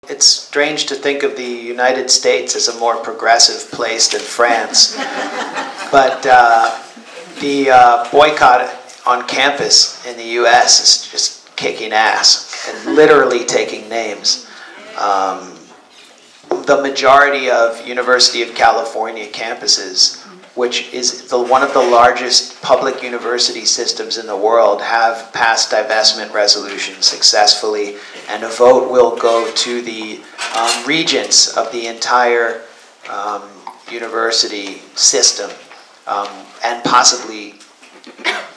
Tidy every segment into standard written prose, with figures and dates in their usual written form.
it's strange to think of the United States as a more progressive place than France. But the boycott on campus in the US is just kicking ass and literally taking names. The majority of University of California campuses, which is one of the largest public university systems in the world, have passed divestment resolutions successfully, and a vote will go to the regents of the entire university system and possibly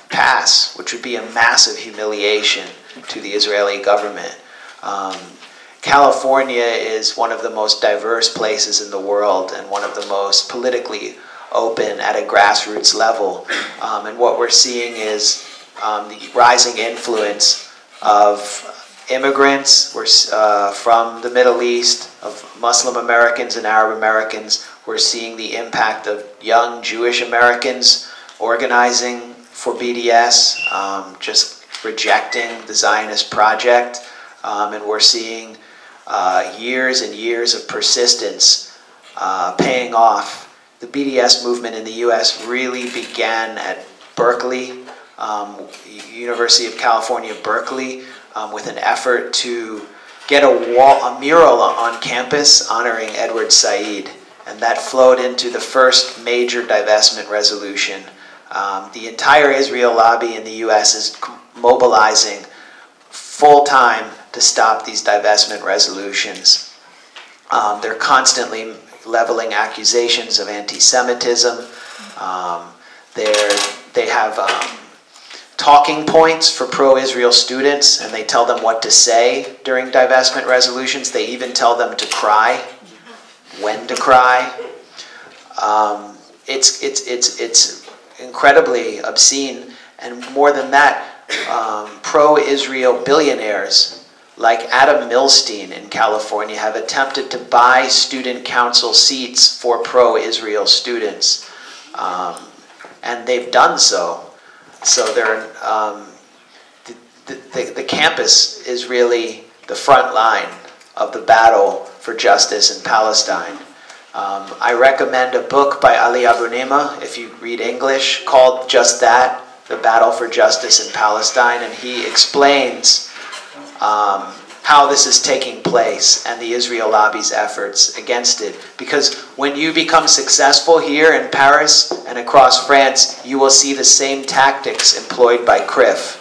pass, which would be a massive humiliation to the Israeli government. California is one of the most diverse places in the world and one of the most politically open at a grassroots level. And what we're seeing is the rising influence of immigrants from the Middle East, of Muslim Americans and Arab Americans. We're seeing the impact of young Jewish Americans organizing for BDS, just rejecting the Zionist project. And we're seeing years and years of persistence paying off. The BDS movement in the US really began at Berkeley, University of California, Berkeley, with an effort to get a mural on campus honoring Edward Said. And that flowed into the first major divestment resolution. The entire Israel lobby in the US is mobilizing full-time to stop these divestment resolutions. They're constantly leveling accusations of anti-Semitism. They have talking points for pro-Israel students, and they tell them what to say during divestment resolutions. They even tell them to cry, when to cry. It's incredibly obscene, and more than that, pro-Israel billionaires like Adam Milstein in California have attempted to buy student council seats for pro-Israel students. And they've done so. So they're, the campus is really the front line of the battle for justice in Palestine. I recommend a book by Ali Abunimah, if you read English, called just that, The Battle for Justice in Palestine, and he explains how this is taking place and the Israel lobby's efforts against it. Because when you become successful here in Paris and across France, you will see the same tactics employed by CRIF.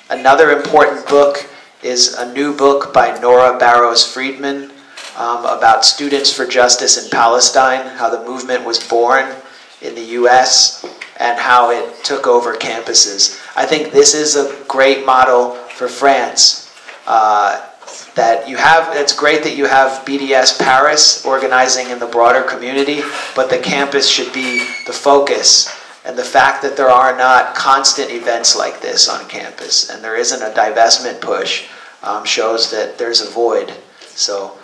Another important book is a new book by Nora Barrows-Friedman about Students for Justice in Palestine, how the movement was born in the US and how it took over campuses. I think this is a great model for France. It's great that you have BDS Paris organizing in the broader community, but the campus should be the focus. And the fact that there are not constant events like this on campus and there isn't a divestment push shows that there's a void. So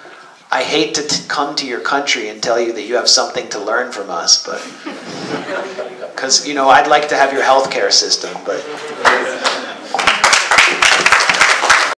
I hate to come to your country and tell you that you have something to learn from us, but because, you know, I'd like to have your healthcare system, but